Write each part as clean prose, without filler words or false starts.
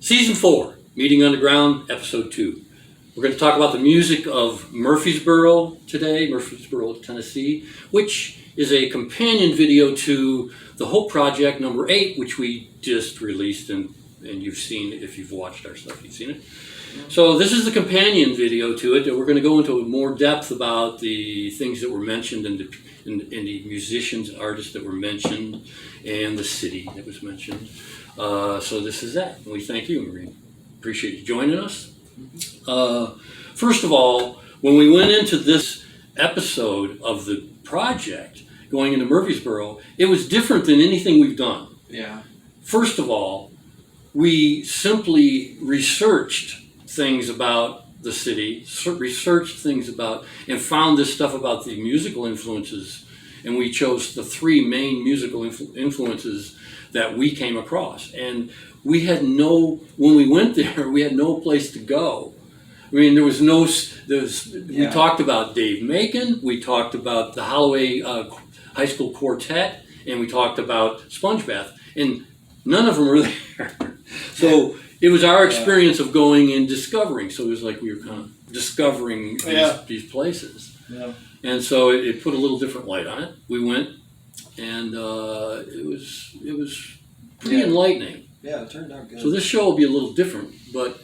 Season 4, Meeting Underground, Episode 2. We're going to talk about the music of Murfreesboro today, Murfreesboro, Tennessee, which is a companion video to the Hope Project number 8, which we just released, and you've seen it. If you've watched our stuff, you've seen it. So this is the companion video to it. We're going to go into more depth about the things that were mentioned and the musicians and artists that were mentioned and the city that was mentioned. So this is that. We thank you, Marie. Appreciate you joining us. First of all, when we went into this episode of the project, going into Murfreesboro, it was different than anything we've done. Yeah. First of all, we simply researched things about the city, researched things about, and found this stuff about the musical influences, and we chose the 3 main musical influences that we came across. And we had when we went there, we had no place to go. I mean, we talked about Dave Macon, we talked about the Holloway High School Quartet, and we talked about SpongeBath, and none of them were there. So it was our experience of going and discovering. So it was like we were kind of discovering these places. Yeah. And so it put a little different light on it. We went, and it was pretty enlightening. Yeah, it turned out good. So this show will be a little different, but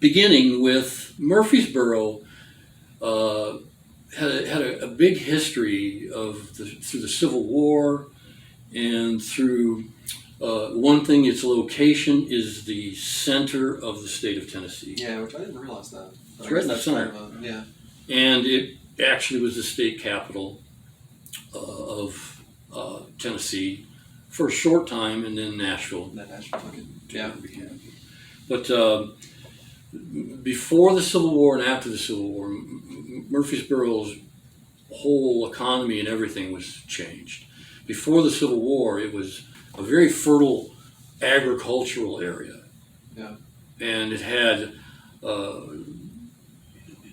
beginning with Murfreesboro, had a big history through the Civil War, and through one thing, its location is the center of the state of Tennessee. Yeah, which I didn't realize that. It's right in the center. And it actually was the state capital of Tennessee for a short time, and then Nashville. But before the Civil War and after the Civil War, Murfreesboro's whole economy and everything was changed. Before the Civil War, it was a very fertile agricultural area. Yeah. And it had,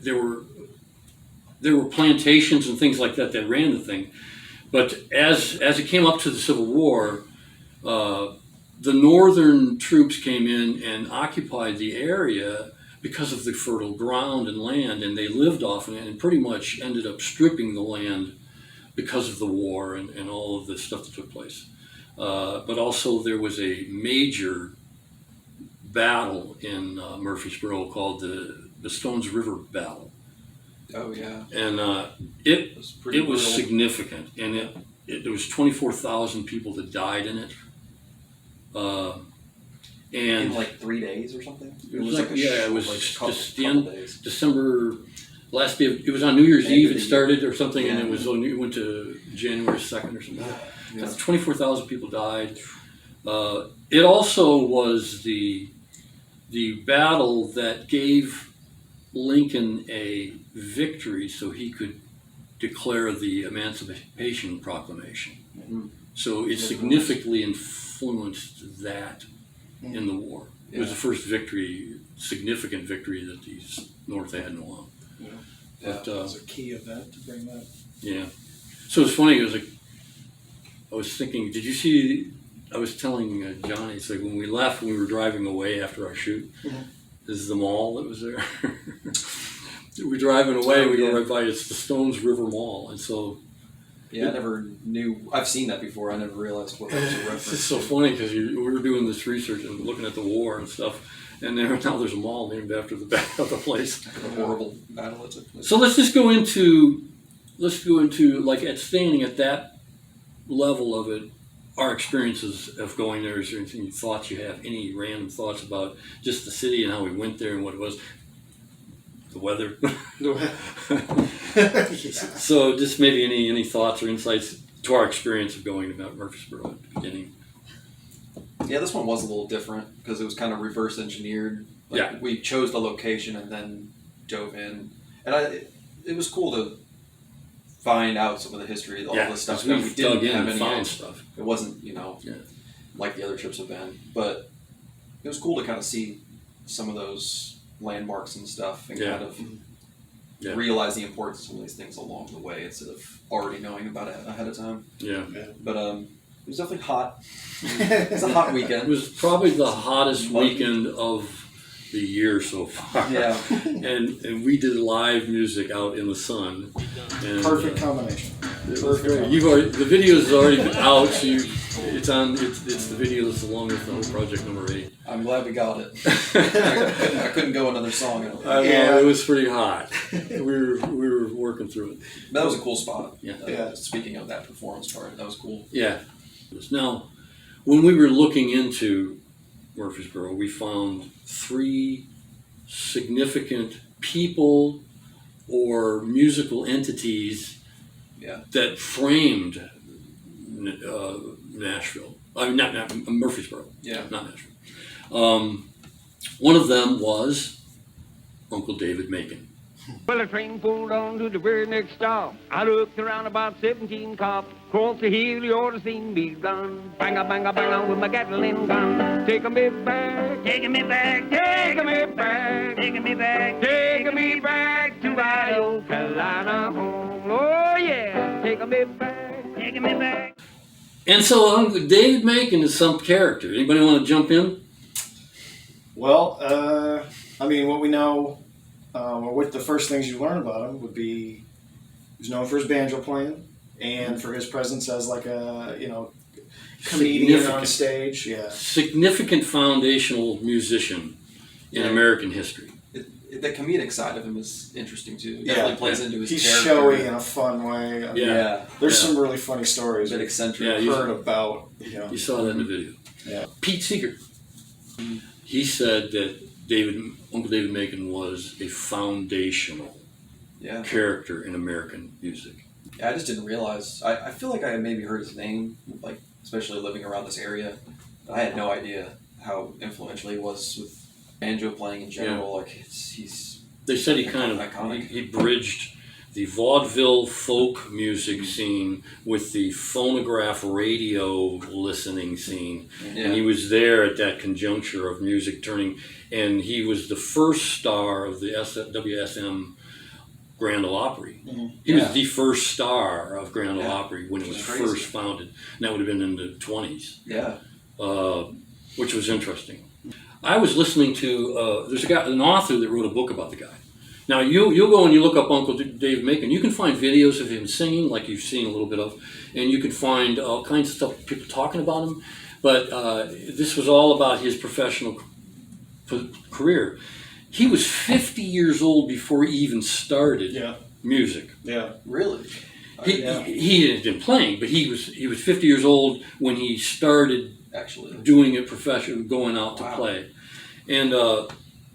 there were plantations and things like that ran the thing. But as it came up to the Civil War, the northern troops came in and occupied the area because of the fertile ground and land, and they lived off it and pretty much ended up stripping the land because of the war and all of the stuff that took place. But also there was a major battle in Murfreesboro called the Stones River Battle. Oh yeah. And it was significant, and there was 24,000 people that died in it. And in like 3 days or something? It was just the end, December, last day of, it was on New Year's Eve it started or something, and it went to January 2nd or something. Yeah. 24,000 people died. It also was the battle that gave Lincoln a victory so he could declare the Emancipation Proclamation. Mm-hmm. So it significantly influenced that in the war. It was the first significant victory that the North had in a while. Yeah. But, it was a key event to bring that. Yeah. So it's funny, I was thinking, did you see, I was telling Johnny, it's like when we left, when we were driving away after our shoot, this is the mall that was there. We're driving away, we go right by, it's the Stones River Mall, and so... Yeah, I never knew, I've seen that before, I never realized what that was a reference to. It's so funny, because we were doing this research and looking at the war and stuff, and now there's a mall named after the back of the place. A horrible battle it took place. So let's go into, like, standing at that level of it, our experiences of going there. Is there any thoughts you have? Any random thoughts about just the city and how we went there and what it was? The weather. So just maybe any thoughts or insights to our experience of going to Murfreesboro at the beginning. Yeah, this one was a little different because it was kind of reverse engineered. Like, we chose the location and then dove in, and it was cool to find out some of the history, all the stuff that we didn't have any found stuff. It wasn't, like the other trips have been, but it was cool to kind of see some of those landmarks and stuff and kind of realize the importance of some of these things along the way instead of already knowing about it ahead of time. Yeah. But was definitely hot. It's a hot It weekend. was probably the hottest weekend of the year so far. Yeah. And we did live music out in the sun. And, Perfect combination. It was great. The video has already been out, so it's the video that's along with the whole project number 8. I'm glad we got it. I couldn't go another song. It was pretty hot. We were working through it. That was a cool spot. Yeah. Speaking of that performance part, that was cool. Yeah. Now, when we were looking into Murfreesboro, we found 3 significant people or musical entities that framed Nashville. I mean, not Murfreesboro. Yeah. Not Nashville. One of them was Uncle David Macon. Well, the train pulled on to the very next stop. I looked around about 17 cops. Crossed the hill, you ought to seen me run. Bang a bang a bang a with my Gatling gun. Taking me back, taking me back, taking me back, taking me back, taking me back to my old Carolina home. Oh yeah, taking me back, taking me back. And so Uncle David Macon is some character. Anybody want to jump in? Well, I mean, what we know, or what the first things you learn about him would be, he's known for his banjo playing and for his presence as like a, comedian on stage. Yeah. Significant foundational musician in American history. The comedic side of him is interesting too. Definitely plays into his He's character. showy in a fun way. I mean, there's some really funny stories. A bit eccentric. I've heard about. You saw that in the video. Yeah. Pete Seeger. He said that Uncle David Macon was a foundational character in American music. Yeah, I just didn't realize. I feel like I had maybe heard his name, like especially living around this area. I had no idea how influential he was with banjo playing in general. Like he's. They said he kind of iconic. He bridged the vaudeville folk music scene with the phonograph radio listening scene, and he was there at that conjuncture of music turning. And he was the first star of the WSM Grand Ole Opry. He was the first star of Grand Ole Opry when it was first founded. And that would have been in the 20s. Yeah. Which was interesting. I was listening to, there's an author that wrote a book about the guy. Now, you'll go and you look up Uncle Dave Macon. You can find videos of him singing, like you've seen a little bit of, and you can find all kinds of stuff, people talking about him. But this was all about his professional career. He was 50 years old before he even started music. Yeah. Really? He had been playing, but he was 50 years old when he started actually doing it professionally, going out to play. And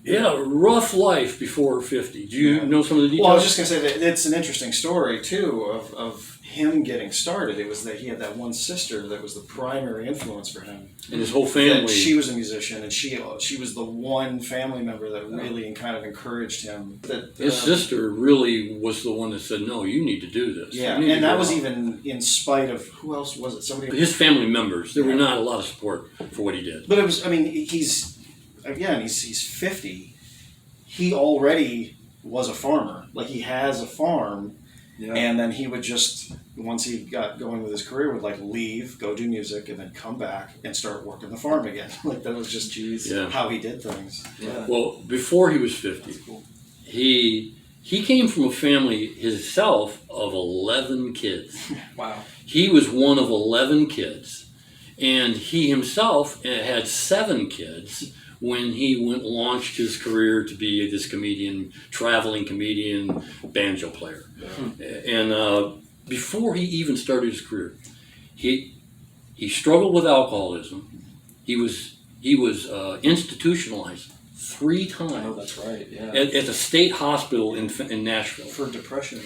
he had a rough life before 50. Do you know some of the details? Well, I was just going to say that it's an interesting story, too, of him getting started. It was that he had that one sister that was the primary influence for him. And his whole family. And she was a musician, and she was the one family member that really kind of encouraged him. His sister really was the one that said, no, you need to do this. Yeah, and that was even in spite of, who else was it? Somebody. His family members. There were not a lot of support for what he did. But it was, I mean, he's 50. He already was a farmer. Like, he has a farm. Yeah. And then he would just, once he got going with his career, would like leave, go do music, and then come back and start working the farm again. Like, that was just how he did things. Yeah. Well, before he was 50, he came from a family himself of 11 kids. Wow. He was one of 11 kids, and he himself had 7 kids when he launched his career to be this traveling comedian, banjo player. Yeah. And before he even started his career, he struggled with alcoholism. He was institutionalized 3 times. Oh, that's right. Yeah. At the state hospital in Nashville for depression.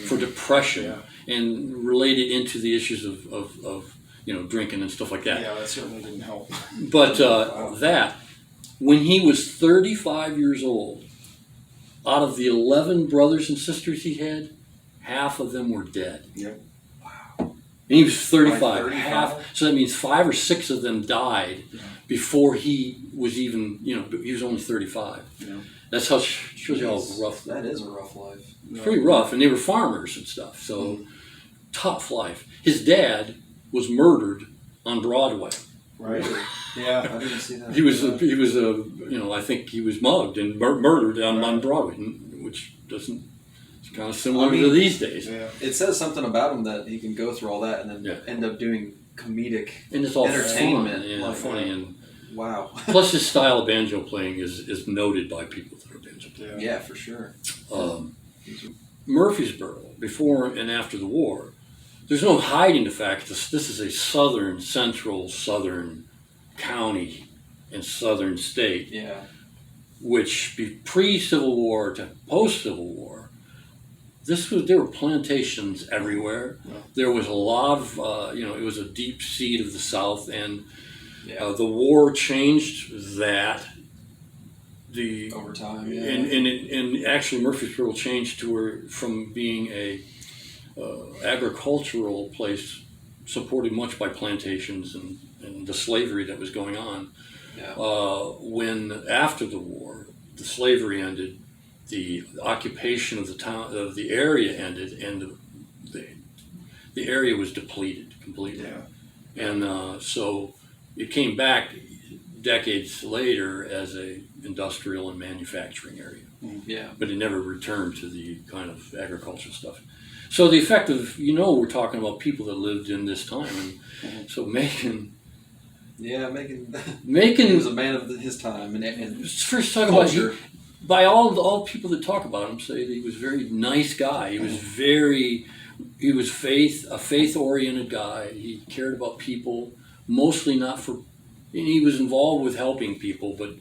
And related into the issues of drinking and stuff like that. Yeah, that certainly didn't help. But when he was 35 years old, out of the 11 brothers and sisters he had, half of them were dead. Yep. Wow. And he was 35. So that means 5 or 6 of them died before he was even, he was only 35. Yeah. That's how shows you how rough that is a rough life. It's pretty rough, and they were farmers and stuff. So tough life. His dad was murdered on Broadway. Right. Yeah. I didn't see that. He was I think he was mugged and murdered on Broadway, which doesn't. It's kind of similar to these days. Yeah. It says something about him that he can go through all that and then end up doing comedic and it's all entertainment. Fun, yeah, funny and wow. Plus, his style of banjo playing is noted by people that are banjo players. Yeah, for sure. Murfreesboro, before and after the war, there's no hiding the fact this is a southern county and southern state. Yeah. Which pre-Civil War to post-Civil War, there were plantations everywhere. Yeah. There was a lot of it was a deep seed of the South, and the war changed that. Over time, yeah. And actually Murfreesboro changed from being a agricultural place supported much by plantations and the slavery that was going on. Yeah. When after the war, the slavery ended, the occupation of the town of the area ended, and the area was depleted completely. Yeah. And so it came back decades later as a industrial and manufacturing area. Yeah. But it never returned to the kind of agricultural stuff. So the effect of, we're talking about people that lived in this time. And so Macon. Yeah, Macon was a man of his time. And first talk culture. About, by all people that talk about him say that he was a very nice guy. He was he was a faith-oriented guy. He cared about people, mostly not for, and he was involved with helping people, but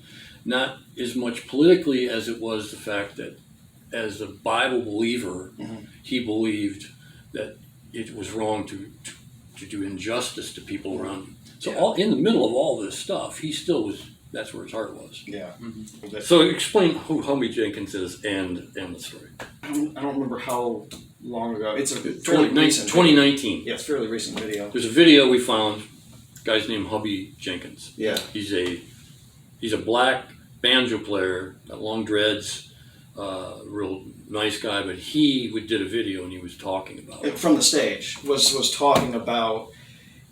not as much politically as it was the fact that as a Bible believer, he believed that it was wrong to do injustice to people around him. So in the middle of all this stuff, he still was, that's where his heart was. Yeah. Mm-hmm. So explain who Howie Jenkins is and the story. I don't remember how long ago. It's a fairly recent 2019. Yeah, it's a fairly recent video. There's a video we found, guy's named Howie Jenkins. Yeah. He's a black banjo player, got long dreads, real nice guy, but he did a video and he was talking about it. From the stage, was talking about,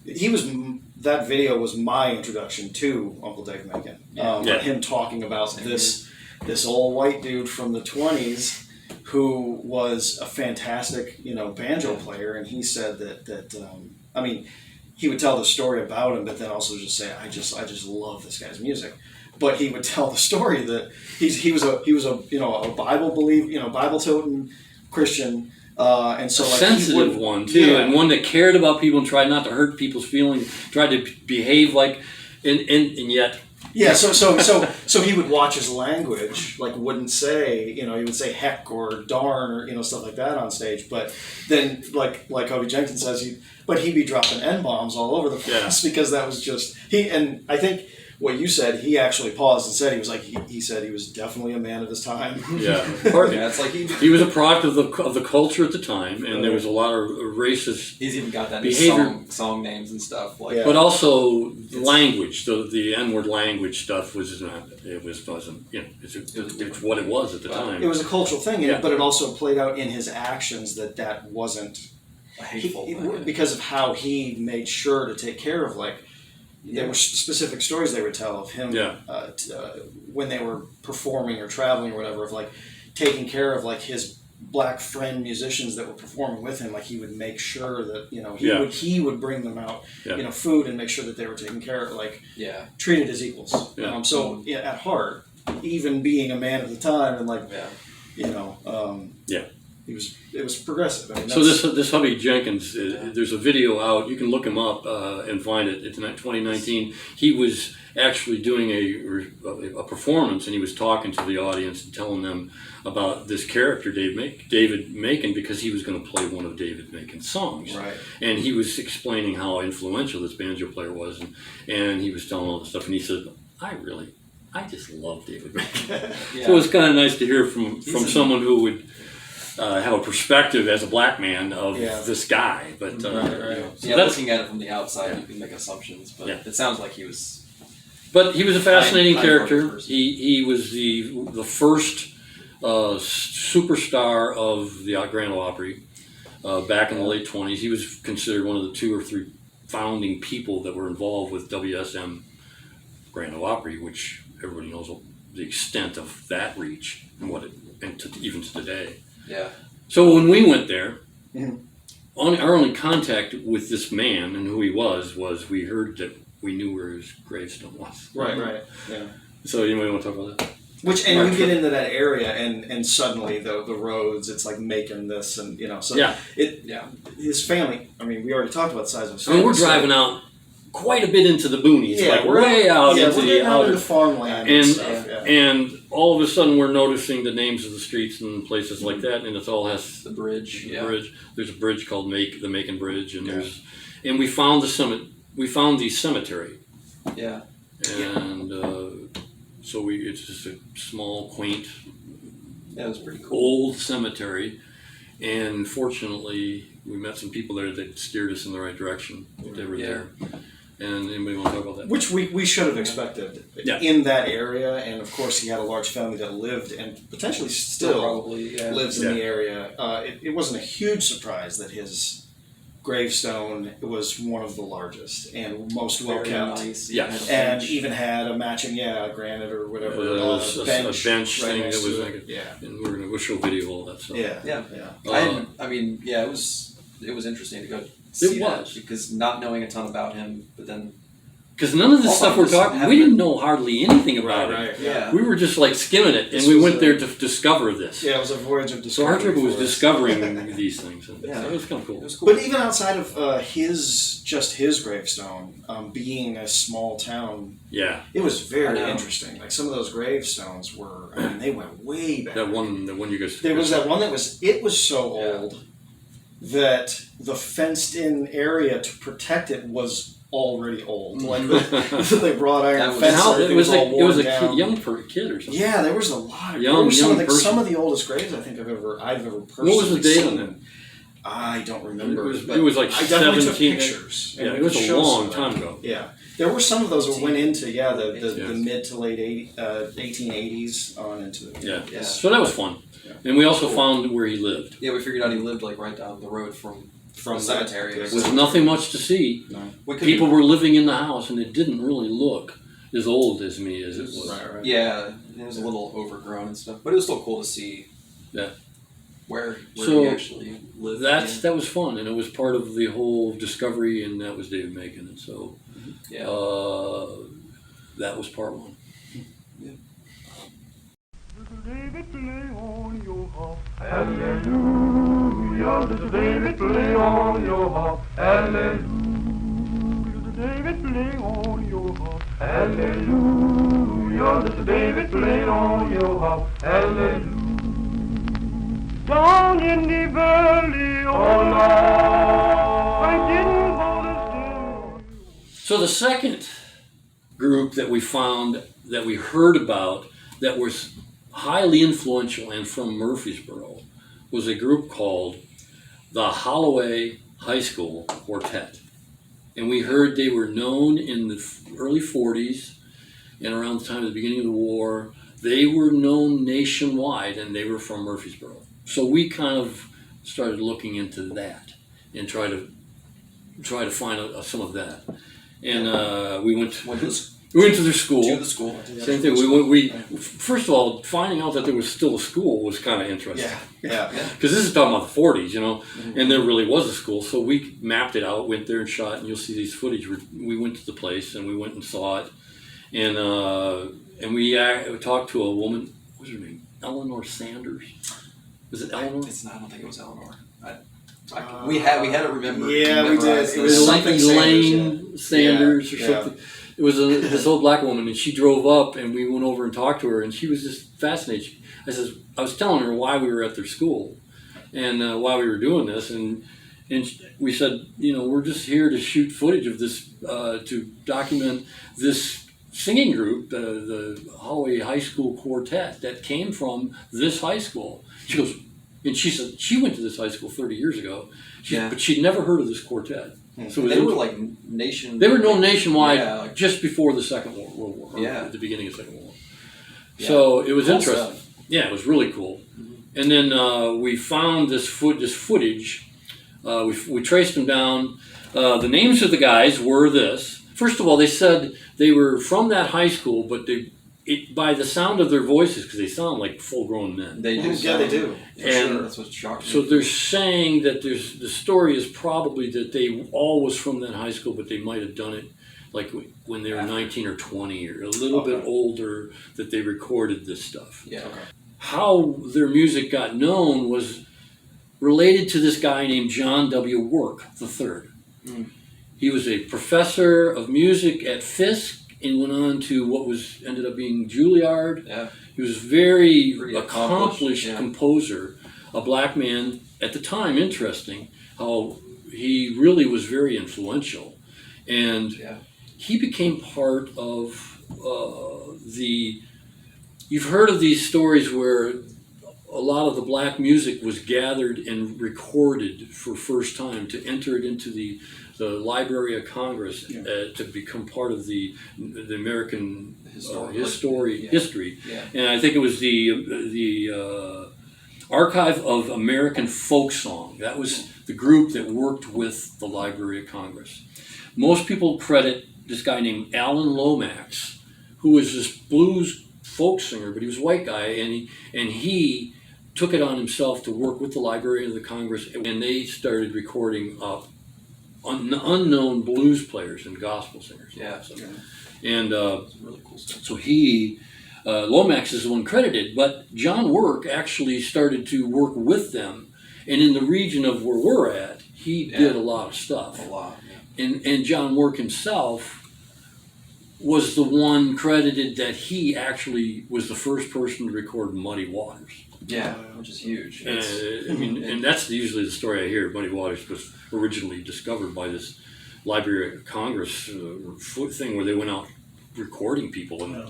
that video was my introduction to Uncle Dave Macon. Him talking about this old white dude from the 20s who was a fantastic, banjo player, and he said that he would tell the story about him, but then also just say, I just love this guy's music. But he would tell the story that he was a Bible toting Christian, and so a sensitive one too, and one that cared about people and tried not to hurt people's feelings, tried to behave like, and yet. Yeah, so he would watch his language, like wouldn't say, he would say heck or darn or stuff like that on stage, but then like Howie Jenkins says, he'd be dropping N-bombs all over the place because that was just and I think what you said, he actually paused and said he said he was definitely a man of his time. Yeah, it's like he was a product of the culture at the time, and there was a lot of racist. He's even got that behavior, song names and stuff like. But also the language, the N-word language stuff was not. It wasn't. It's what it was at the time. It was a cultural thing, but it also played out in his actions that wasn't a hateful thing because of how he made sure to take care of There were specific stories they would tell of him when they were performing or traveling or whatever, of taking care of his black friend musicians that were performing with him. He would make sure that he would bring them out food and make sure that they were taken care of, treated as equals. At heart, even being a man at the time and it was progressive. So this Howie Jenkins, there's a video out. You can look him up and find it. It's 2019. He was actually doing a performance, and he was talking to the audience and telling them about this character, David Macon, because he was going to play one of David Macon's songs. Right. And he was explaining how influential this banjo player was, and he was telling all this stuff. And he said, I just love David Macon. So it was kind of nice to hear from someone who would have a perspective as a black man of this guy, but looking at it from the outside, you can make assumptions. But it sounds like he was. But he was a fascinating character. He was the first superstar of the Grand Ole Opry back in the late 20s. He was considered one of the 2 or 3 founding people that were involved with WSM Grand Ole Opry, which everybody knows the extent of that reach and what it, and even to today. Yeah. So when we went there, Mhm. our only contact with this man and who he was we heard that we knew where his gravestone was. Right. Yeah. So anybody want to talk about that? Which, and you get into that area, and suddenly the roads, it's like Macon this, and so Yeah. his family. I mean, we already talked about the size of his I mean, family. we're driving out quite a bit into the boonies, Yeah, like we're way out yeah, into we're the getting out outer. into farmland And- stuff. Yeah. And all of a sudden, we're noticing the names of the streets and places like that, and it all has The bridge. the bridge. There's a bridge called the Macon Bridge, and Yeah. and we found the summit. We found the cemetery, Yeah. and so it's just a small, quaint, Yeah, it was pretty cool. old cemetery. And fortunately, we met some people there that steered us in the right direction. They were Yeah. there. And anybody want to talk about that? Which we should have expected Yeah. in that area, and of course he had a large family that lived and potentially still Probably. Yeah. lives in the area. It wasn't a huge surprise that his gravestone was one of the largest and most well Very kept, nice. Yeah. Had a and bench. even had a matching granite or whatever It was a bench right thing next that was to like it. Yeah. and we'll show video of all that stuff. Yeah. Yeah. I mean, yeah, it was interesting to go see that was. because not knowing a ton about him, but then Because none of this Also, stuff we're just talking, having we didn't it- know hardly anything about it. Right. yeah, We were just like skimming it, and This we was went a- there to discover this. Yeah, it was a voyage of So our discovery. trip was for us. discovering these things, and Yeah. it was kind of it cool. was cool. But even outside of his gravestone, being a small town, Yeah, it was I very know. interesting. Like some of those gravestones were, I mean, they went way back. that one you guys. There was that one that was, it was so Yeah. old that the fenced-in area to protect it was already old. Like they brought iron That was- fence. How, and it everything was all it worn was a down. young kid or something. Yeah, there was a lot. Of, Young- there were some, young like, person. some of the oldest graves I think I've ever personally What was the date on seen. that? I don't remember. It but was like I definitely 17. took pictures. and Yeah, we it was could a show long some of time that. ago. Yeah, there were some of those that went into the Yes. mid to late 1880s on into the Yeah. Yeah. So that was fun, Yeah. and we also found where he lived. Yeah, we figured out he lived like right down the road from from the cemetery. that- With nothing much to see. We could People were living in the house, and it didn't really look as old as me as it was. Right. Yeah, it was a little overgrown and stuff, but it was still cool to see. Yeah. Where So, he actually lived. That was fun, and it was part of the whole discovery, and that was David Macon, and so Yeah. that was part one. David play on your harp, hallelujah. Does David play on your harp, hallelujah. Does David play on your harp, hallelujah. Does David play on your harp, hallelujah. Down in the valley, oh Lord, I didn't want to stay. So the second group that we found, that we heard about, that was highly influential and from Murfreesboro, was a group called the Holloway High School Quartet. And we heard they were known in the early 40s and around the time of the beginning of the war. They were known nationwide, and they were from Murfreesboro. So we kind of started looking into that and try to find some of that. And we went to their school. To the school. Same thing. We first of all, finding out that there was still a school was kind of interesting. Yeah. Because this is talking about the 40s, and there really was a school. So we mapped it out, went there and shot, and you'll see these footage. We went to the place and we went and saw it, and we talked to a woman. What was her name? Eleanor Sanders. Was it Eleanor? It's not. I don't think it was Eleanor. We had to remember. Yeah, we did. memorize It this. was something Elaine Sanders or Yeah. something. It was this old black woman, and she drove up, and we went over and talked to her, and she was just fascinated. I was telling her why we were at their school, and why we were doing this, and we said, we're just here to shoot footage of this, to document this singing group, the Holloway High School Quartet that came from this high school. She goes, and she said she went to this high school 30 years ago, but she'd never heard of this quartet. So They were like they were known nationwide Yeah. just before the Second World War, or Yeah. at the beginning of the Second World War. Yeah. So it was Cool interesting. stuff. Yeah, it was really cool. And then we found this footage. We traced them down. The names of the guys were this. First of all, they said they were from that high school, but by the sound of their voices, because they sound like full-grown men. They do. Yeah, they do. And sure, that's what shocked me. so they're saying that the story is probably that they all was from that high school, but they might have done it like when they were 19 or 20 or a little bit older, that they recorded this stuff. Yeah. Okay. How their music got known was related to this guy named John W. Work III. Mm. He was a professor of music at Fisk and went on to what ended up being Juilliard. Yeah. He was very Pretty accomplished yeah. composer, a black man at the time. Interesting how he really was very influential, and Yeah. he became part of You've heard of these stories where a lot of the black music was gathered and recorded for first time to enter it into the Library of Congress to become part of the American history. Yeah. And I think it was the Archive of American Folk Song. That was the group that worked with the Library of Congress. Most people credit this guy named Alan Lomax, who was this blues folk singer, but he was a white guy, and he took it on himself to work with the Library of the Congress, and they started recording unknown blues players and gospel singers. Yeah. And It's really cool stuff. so Lomax is the one credited, but John Work actually started to work with them, and in the region of where we're at, he did a lot of stuff. A lot. Yeah. And John Work himself was the one credited that he actually was the first person to record Muddy Waters. Yeah, which is huge. And that's usually the story I hear. Muddy Waters was originally discovered by this Library of Congress thing where they went out recording people and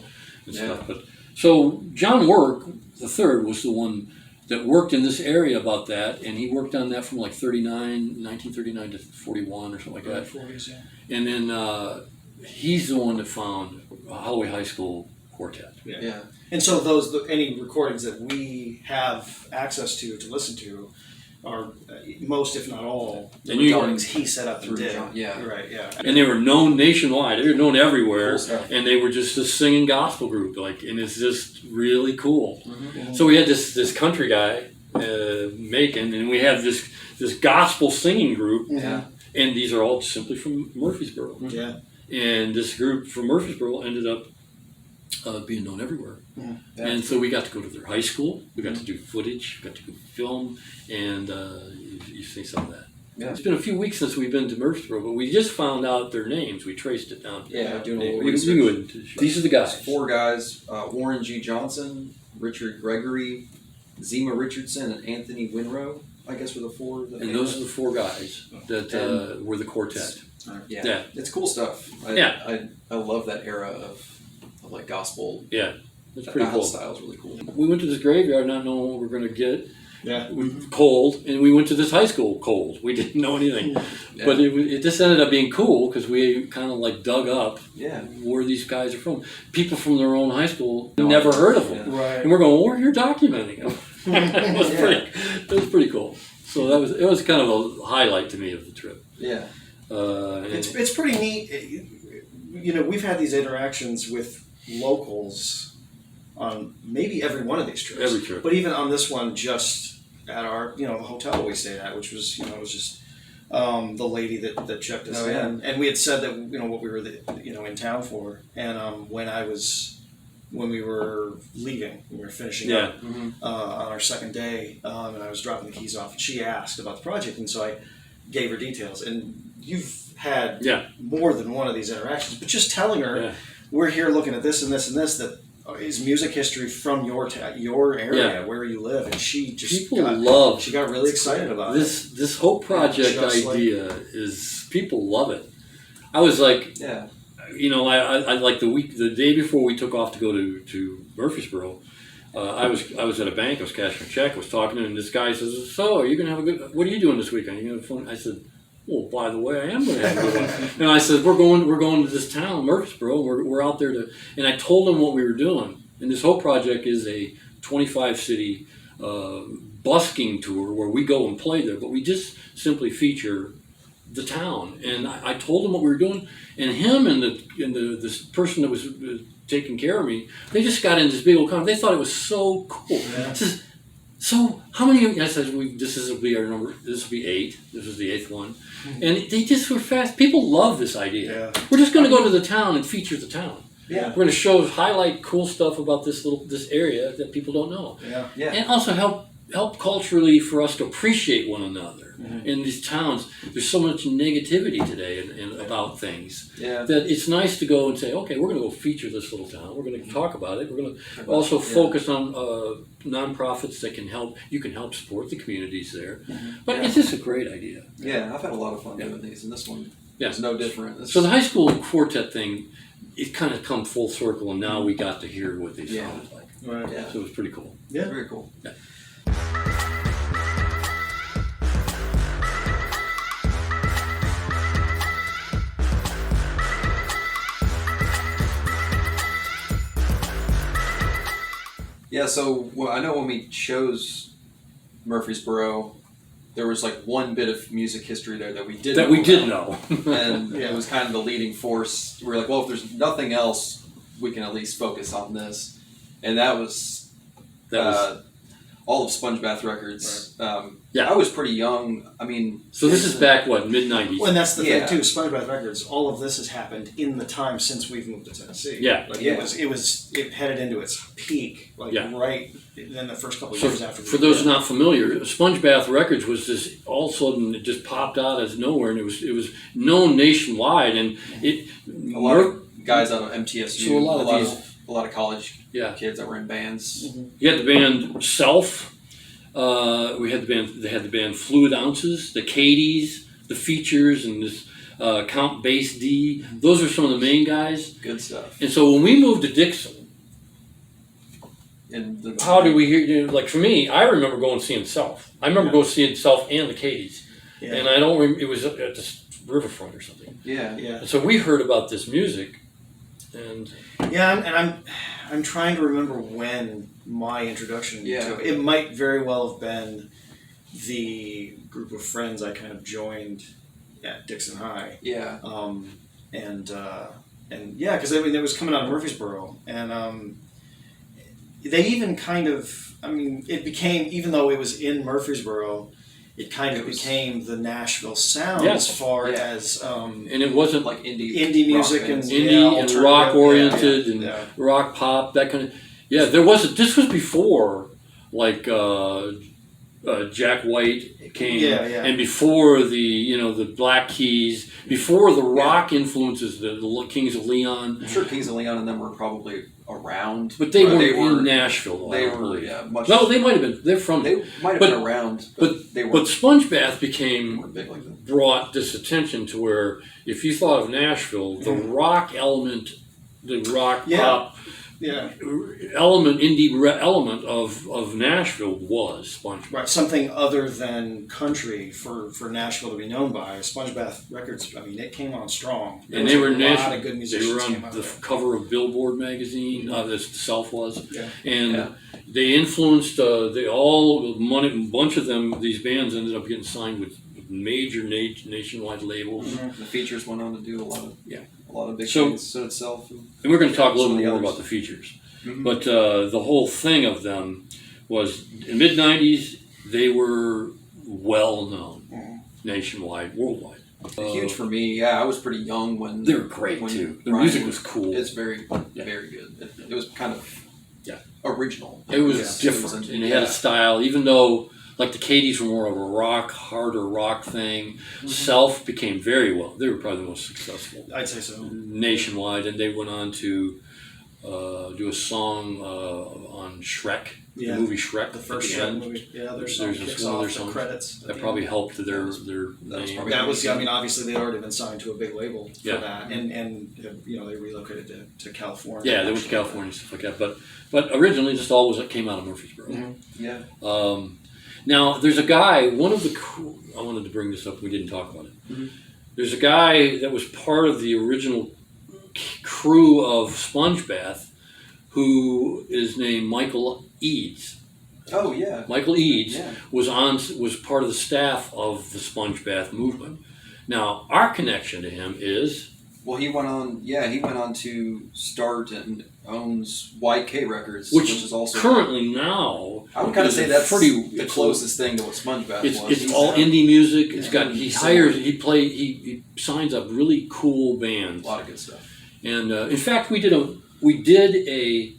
stuff. But so John Work III was the one that worked in this area about that, and he worked on that from like 1939 to 41 or something like that. 40s, yeah. And then he's the one that found Holloway High School Quartet. Yeah. And so any recordings that we have access to listen to are most, if not all, the And you- recordings he set up and Through did. John, yeah. You're right, yeah. And they were known nationwide. They were known everywhere, Cool stuff. and they were just a singing gospel group. And it's just really cool. Mm-hmm. So we had this country guy, Macon, and we have this gospel singing group, Yeah. and these are all simply from Murfreesboro. Yeah. And this group from Murfreesboro ended up being known everywhere. Yeah. And so we got to go to their high school. We got to do footage. We got to go film, and you see some of that. Yeah. It's been a few weeks since we've been to Murfreesboro, but we just found out their names. We traced it down. Yeah, doing a little We research. go into the show. These are the guys. 4 guys: Warren G. Johnson, Richard Gregory, Zema Richardson, and Anthony Winrow. I guess were the 4. And those are the 4 guys that were the quartet. Yeah, it's cool stuff. I love that era of like gospel. Yeah, it's pretty cool. Style is really cool. We went to this graveyard not knowing what we were going to get. Yeah. Cold, and we went to this high school cold. We didn't know anything, Yeah. but it just ended up being cool because we kind of like dug up where these guys are from. People from their own high school, never heard of them, Right. and we're going, "Well, you're documenting them." It was pretty cool. So it was kind of a highlight to me of the trip. Yeah. It's pretty neat. We've had these interactions with locals on maybe every one of these trips. Every trip. But even on this one, just at our, the hotel we stayed at, which was, it was just the lady that checked us in. And we had said that, what we were, in town for. And when we were leaving, we were finishing up on our second day, and I was dropping the keys off, and she asked about the project, and so I gave her details. And you've had more than one of these interactions, but just telling her, we're here looking at this and this and this, that is music history from your area, where you live, and she just got really excited about this. This whole project idea is people love it. I was like, I like the day before we took off to go to Murfreesboro. I was at a bank. I was cashing a check. I was talking to him, and this guy says, "So, are you gonna have a good? What are you doing this weekend? Are you gonna have fun?" I said, "Well, by the way, I am going to have a good one." And I said, "We're going to this town, Murfreesboro. We're out there to." And I told him what we were doing. And this whole project is a 25 city busking tour where we go and play there, but we just simply feature the town, and I told them what we were doing, and him and this person that was taking care of me, they just got in this big old conversation. They thought it was so cool. Yeah. Says, so how many? I said, this will be our number. This will be 8. This was the 8th one, and they just were fast. People love this idea. Yeah. We're just going to go to the town and feature the town. Yeah. We're going to highlight cool stuff about this area that people don't know. Yeah. Yeah. And also help culturally for us to appreciate one another. Mm-hmm. In these towns, there's so much negativity today about things that it's nice to go and say, okay, we're going to go feature this little town. We're going to talk about it. We're going to also focus on nonprofits that can help. You can help support the communities there. But it's just a great idea. Yeah, I've had a lot of fun doing these, and this one is no different. So the high school quartet thing, it kind of come full circle, and now we got to hear what they sounded like. Right. Yeah. So it was pretty cool. Yeah. Very cool. Yeah. Yeah, so I know when we chose Murfreesboro, there was like one bit of music history there that we did know. And it was kind of the leading force. We were like, well, if there's nothing else, we can at least focus on this. And that was all of SpongeBath Records. Right. I was pretty young. I mean... So this is back, what, mid-90s? Well, and that's the thing, too. SpongeBath Records, all of this has happened in the time since we've moved to Tennessee. Yeah. Like, it headed into its peak, right in the first couple of years after. For those not familiar, SpongeBath Records was this, all of a sudden, it just popped out as nowhere, and it was known nationwide, and a lot of guys out of MTSU, so a lot of college kids that were in bands. Mm-hmm. You had the band Self. They had the band Fluid Ounces, the Cadies, the Features, and this Count Bass D. Those are some of the main guys. Good stuff. And so when we moved to Dixon, And how did we hear? Like for me, I remember going and seeing Self. I remember going seeing Self and the Cadies, and I don't remember, it was at the riverfront or something. Yeah. And so we heard about this music, and I'm trying to remember when my introduction to it might very well have been the group of friends I kind of joined at Dixon High. Yeah. And because I mean it was coming out of Murfreesboro, and they even kind of, I mean, it became, even though it was in Murfreesboro, it kind of became the Nashville sound as far as and it wasn't like indie music rock and indie and rock oriented and rock pop, that kind of this was before like Jack White came and before the Black Keys, before the rock influences, the Kings of Leon. I'm sure Kings of Leon and them were probably around, but they weren't in Nashville. They were much. No, they might have been. They're from. They might have been around, but they were. But SpongeBath brought this attention to where if you thought of Nashville, the rock element, the rock pop element, indie element of Nashville was SpongeBath. Right, something other than country for Nashville to be known by. SpongeBath Records, I mean, it came on strong. And they were a lot of good musicians. They were on the cover of Billboard magazine. This Self was, and they influenced. A bunch of them. These bands ended up getting signed with major nationwide labels. The Features went on to do a lot of big things. So itself, and we're going to talk a little more about the Features. But the whole thing of them was in mid '90s. They were well known nationwide, worldwide. Huge for me. Yeah, I was pretty young when they were great too. The music was cool. It's very good. It was kind of original. It was different, and it had a style. Even though, like the Cadies were more of a harder rock thing. Self became very well. They were probably the most successful. I'd say so. Nationwide, and they went on to do a song on Shrek, the movie Shrek. The first Shrek movie. Yeah, there's one of their songs. Credits. That probably helped their name. That was, I mean, obviously they'd already been signed to a big label for that, and they relocated to California. Yeah, they went to California and stuff like that. But originally, just all came out of Murfreesboro. Yeah. Now, there's a guy, I wanted to bring this up, we didn't talk about it. There's a guy that was part of the original crew of SpongeBath who is named Michael Eads. Oh, yeah. Michael Eads was part of the staff of the SpongeBath movement. Now, our connection to him is... Well, he went on to start and owns YK Records, which is also currently now... I would kind of say that's the closest thing to what SpongeBath was. It's all indie music. It's got he signs up really cool bands. A lot of good stuff. And in fact, we did a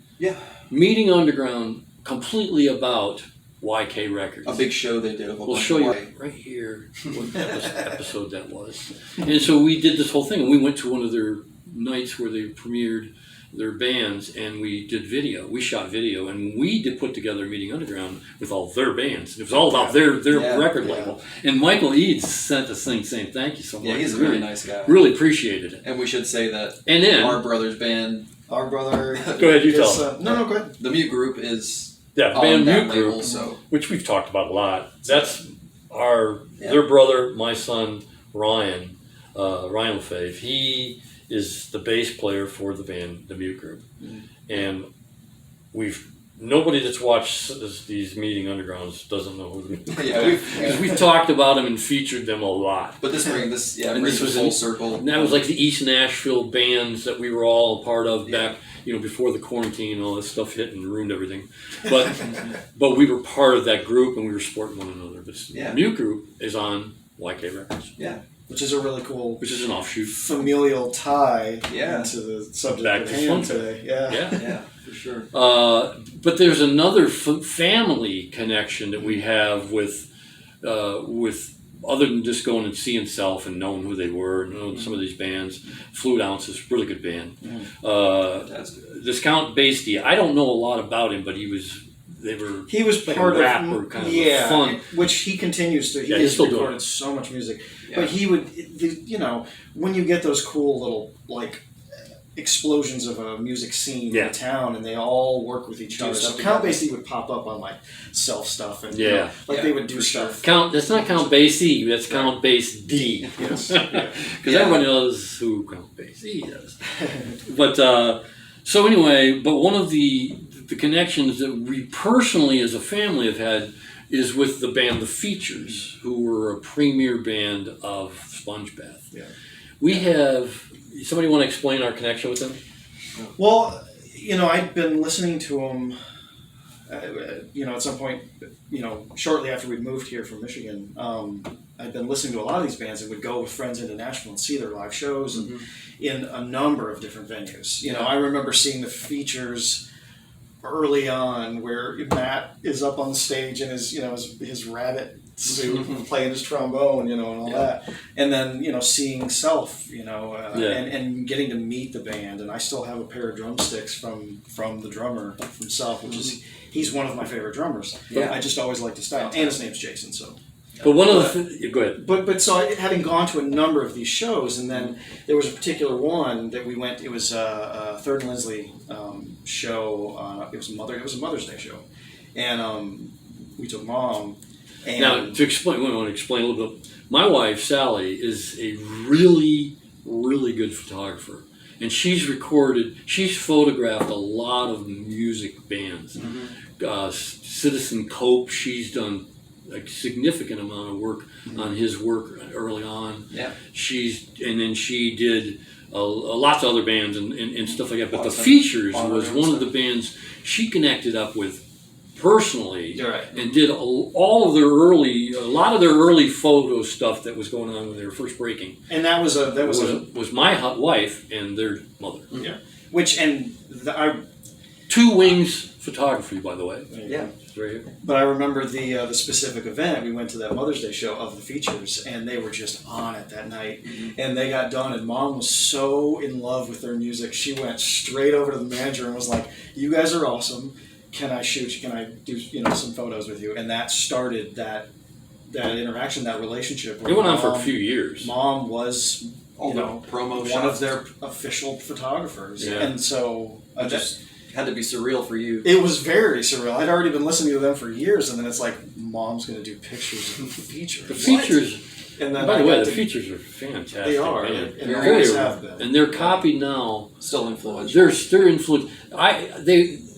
meeting underground completely about YK Records. A big show they did. We'll show you right here what episode that was. And so we did this whole thing, and we went to one of their nights where they premiered their bands, and we did video. We shot video, and we did put together a meeting underground with all their bands. It was all about their record label. And Michael Eads sent us thing saying thank you so much. Yeah, he's a really nice guy. Really appreciated it. And we should say that and then, our brother's band... Our brother... Go ahead, you tell. No, go ahead. The Mute Group is... Yeah, the band Mute Group, label, so. Which we've talked about a lot. That's their brother, my son, Ryan LaFave. He is the bass player for the band, the Mute Group. Mm-hmm. And nobody that's watched these meeting undergrounds doesn't know who they are. Because we've talked about them and featured them a lot. But this was full circle. And that was like the East Nashville bands that we were all a part of back, before the quarantine and all this stuff hit and ruined everything. But we were part of that group and we were supporting one another. The Mute Group is on YK Records. Yeah. Which is a really cool... Which is an offshoot. Familial tie into the subject at hand today. Yeah, for sure. But there's another family connection that we have with other than just going and seeing Self and knowing who they were, and knowing some of these bands. Flute Ounces, really good band. This Count Basie, I don't know a lot about him, but he was like part a rapper, of kind of fun, which he continues to. He's still recorded so much music, but he would, when you get those cool little like explosions of a music scene in town, and they all work with each other. So Count Basie would pop up on like Self stuff, and they would do stuff. That's not Count Basie. That's Count Bass D. Yes, because everyone knows who Count Basie is. But so anyway, but one of the connections that we personally as a family have had is with the band The Features, who were a premier band of SpongeBath. Yeah. We have... Somebody want to explain our connection with them? Well, I'd been listening to them, at some point, shortly after we'd moved here from Michigan, I'd been listening to a lot of these bands and would go with friends into Nashville and see their live shows and in a number of different venues. I remember seeing The Features early on where Matt is up on the stage in his rabbit suit playing his trombone, and all that, and then seeing Self, and getting to meet the band, and I still have a pair of drumsticks from the drummer from Self, which is he's one of my favorite drummers. I just always liked his style, and his name's Jason. So, but one of the go ahead. But so having gone to a number of these shows, and then there was a particular one that we went. It was a Third and Lindsley show. It was a Mother's Day show, and we took Mom. And now, to explain, we want to explain a little bit. My wife, Sally, is a really, really good photographer. And she's photographed a lot of music bands. Citizen Cope, she's done a significant amount of work on his work early on. Yeah. And then she did lots of other bands and stuff like that. But The Features was one of the bands she connected up with personally, and did a lot of their early photo stuff that was going on when they were first breaking. And that was my wife and their mother. Yeah, Two Wings Photography, by the way. Yeah, it's right here. But I remember the specific event. We went to that Mother's Day show of The Features, and they were just on it that night. And they got done, and Mom was so in love with their music, she went straight over to the manager and was like, "You guys are awesome. Can I shoot you? Can I do some photos with you?" And that started that interaction, that relationship. It went on for a few years. Mom was, promo one shots. of their official photographers, and so just had to be surreal for you. It was very surreal. I'd already been listening to them for years, and then it's like, Mom's going to do pictures of The Features. The Features. And then by the way, The Features are fantastic. They are, and they always have been. And they're copied now. Still influential. They're influential.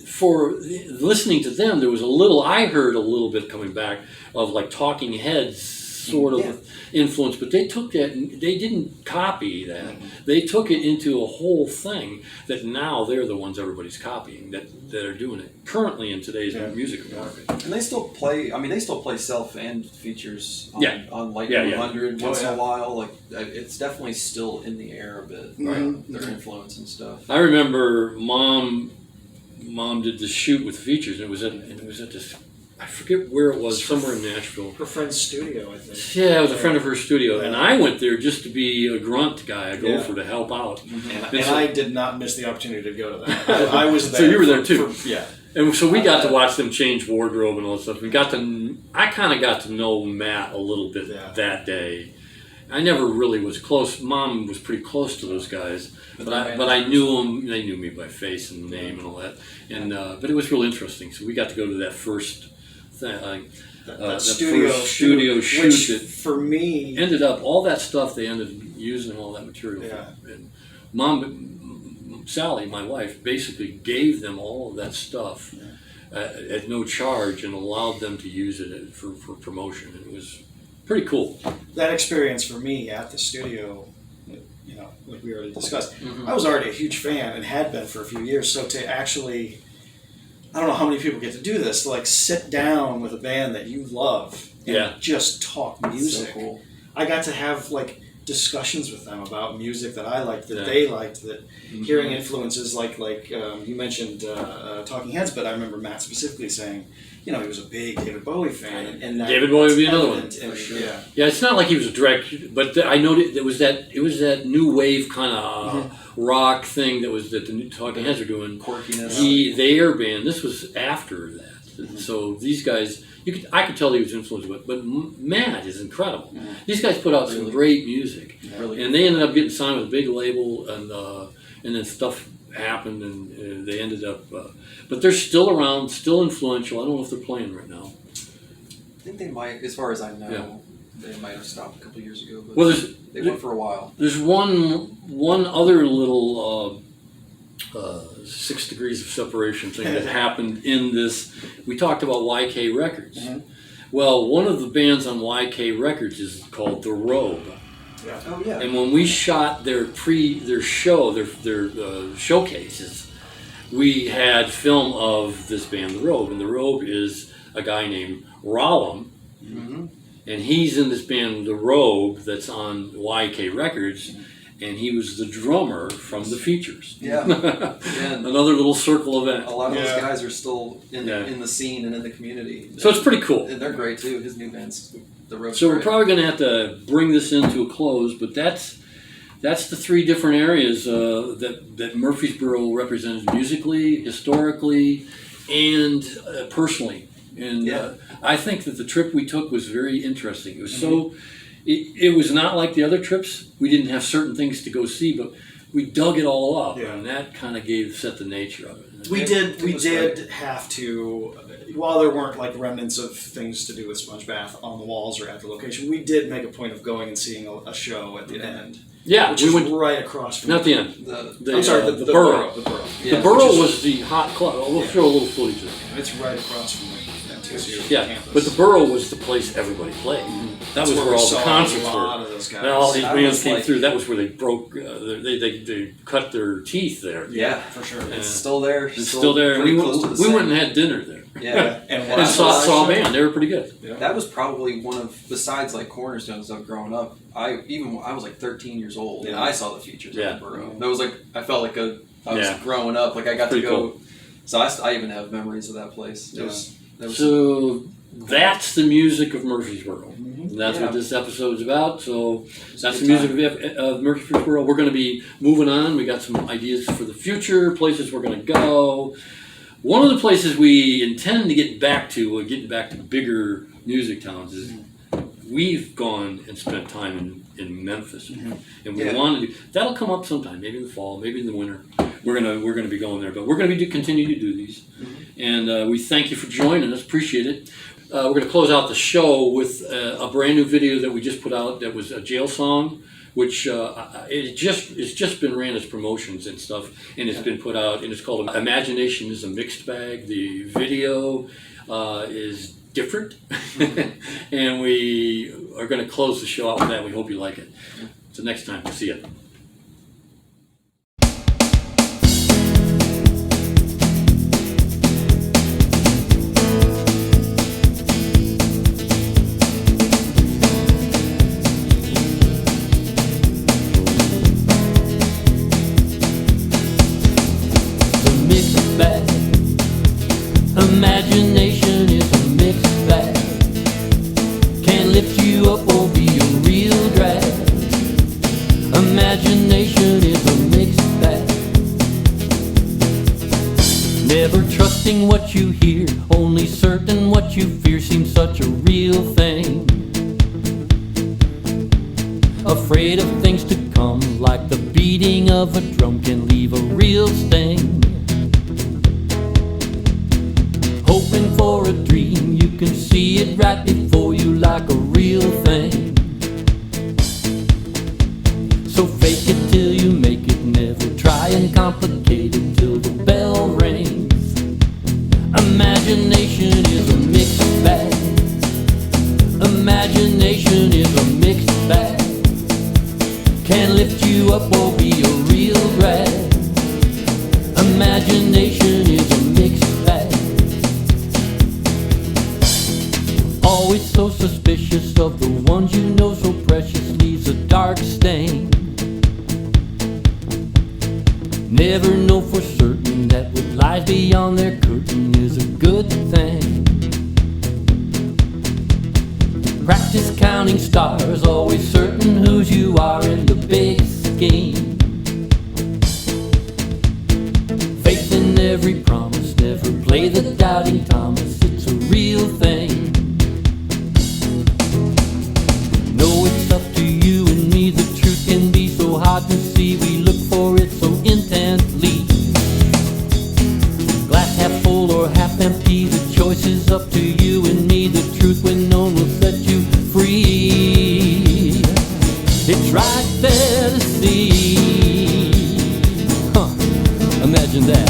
For listening to them, I heard a little bit coming back of like Talking Heads sort of influence, but they took that and they didn't copy that. They took it into a whole thing that now they're the ones everybody's copying that are doing it currently in today's music market. And they still play. I mean, they still play self and features on Light 100 once in a while. Like it's definitely still in the air a bit. Their influence and stuff. I remember mom did this shoot with features, and it was at this. I forget where it was, somewhere in Nashville. Her friend's studio, I think. Yeah, it was a friend of her studio, and I went there just to be a grunt guy, a gopher to help out. And so, I did not miss the opportunity to go to that. I was there. So you were there too. Yeah. And so we got to watch them change wardrobe and all that stuff. I kind of got to know Matt a little bit that day. I never really was close. Mom was pretty close to those guys, but I knew them. They knew me by face and name and all that. And but it was real interesting. So we got to go to that first thing, that studio shoot which that for me ended up all that stuff. They ended up using all that material. And Mom, Sally, my wife, basically gave them all of that stuff at no charge and allowed them to use it for promotion. And it was pretty cool. That experience for me at the studio, like we already discussed, I was already a huge fan and had been for a few years. So to actually, I don't know how many people get to do this, to like sit down with a band that you love and just talk music. So cool. I got to have like discussions with them about music that I liked, that they liked, that hearing influences like you mentioned Talking Heads, but I remember Matt specifically saying, he was a big David Bowie fan, and that David Bowie would be another one. Yeah, it's not like he was a direct, but I noted it was that new wave kind of rock thing that the Talking Heads are doing. Quirkiness. Their band. This was after that, so these guys. I could tell he was influenced with, but Matt is incredible. These guys put out some great music, and they ended up getting signed with a big label, and then stuff happened, and they ended up. But they're still around, still influential. I don't know if they're playing right now. I think they might, as far as I know, they might have stopped a couple years ago. But well, they went for a while. There's one other little 6 degrees of separation thing that happened in this. We talked about YK Records. Well, one of the bands on YK Records is called The Robe. Yeah. Oh yeah. And when we shot their showcases, we had film of this band, The Robe, and The Robe is a guy named Rollum, and he's in this band, The Robe, that's on YK Records, and he was the drummer from the features. Yeah. Another little circle event. A lot of those guys are still in the scene and in the community. So it's pretty cool. And they're great too. His new band's The Robe. So we're probably going to have to bring this into a close, but that's the three different areas that Murfreesboro represents musically, historically, and personally. And I think that the trip we took was very interesting. It was it was not like the other trips. We didn't have certain things to go see, but we dug it all up, and that kind of set the nature of it. We did have to, while there weren't like remnants of things to do with SpongeBath on the walls or at the location, we did make a point of going and seeing a show at the end. Yeah, which we went right across from not the end. I'm sorry, the Burrow. The Burrow. Yeah, the Burrow was the hot club. We'll show a little footage of it. It's right across from the TSU campus. But the Burrow was the place everybody played. That was where all the concerts were. Of those guys. All these bands came through. That was where they broke. They cut their teeth there. Yeah, for sure. It's still there. It's still there. We went and had dinner there. Yeah, and saw a band. They were pretty good. Yeah. That was probably one of, besides like Cornerstone stuff growing up. I was like 13 years old and I saw the features of the Burrow. That was like, I felt like I was growing up. Like I got to go. Cool. So I even have memories of that place. So that's the music of Murfreesboro. And that's what this episode is about. So that's the music of Murfreesboro. We're going to be moving on. We got some ideas for the future, places we're going to go. One of the places we intend to get back to, getting back to bigger music towns, is we've gone and spent time in Memphis, and we want to do that'll come up sometime, maybe in the fall, maybe in the winter. We're gonna be going there, but we're gonna be continue to do these, and we thank you for joining us. Appreciate it. We're gonna close out the show with a brand new video that we just put out. That was a jail song, which it's just been ran as promotions and stuff, and it's been put out, and it's called "Imagination is a Mixed Bag." The video is different. And we are going to close the show out with that. We hope you like it. So next time, we'll see you. Imagination is a mixed bag. Can't lift you up or be a real drag. Imagination is a mixed bag. Never trusting what you hear, only certain what you fear seems such a real thing. Afraid of things to come, like the beating of a drum can leave a real sting. Hoping for a dream, you can see it right before you like a real thing. So fake it till you make it, never try and complicate it till the bell rings. Imagination is a mixed bag. Imagination is a mixed bag. Can lift you up or be a real drag. Imagination is a mixed bag. Always so suspicious of the ones you know so precious, leaves a dark stain. Never know for certain that what lies beyond their curtain is a good thing. Practice counting stars, always certain whose you are in the big scheme. Faith in every promise, never play the doubting Thomas, it's a real thing. No, it's up to you and me, the truth can be so hard to see, we look for it so intently. Glass half full or half empty, the choice is up to you and me, the truth when known will set you free. It's right there to see. Imagine that.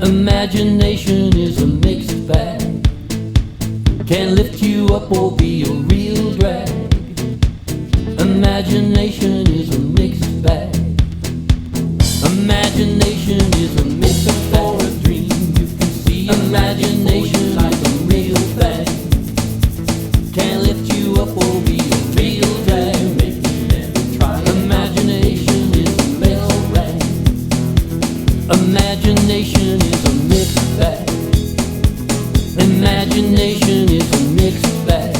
Imagination is a mixed bag. Can lift you up or be a real drag. Imagination is a mixed bag. Imagination is a mixed bag. For a dream you can see. Imagination like a real thing. Can lift you up or be a real drag. Imagination is a mixed bag. Imagination is a mixed bag. Imagination is a mixed bag.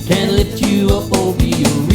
Can lift you up or be a real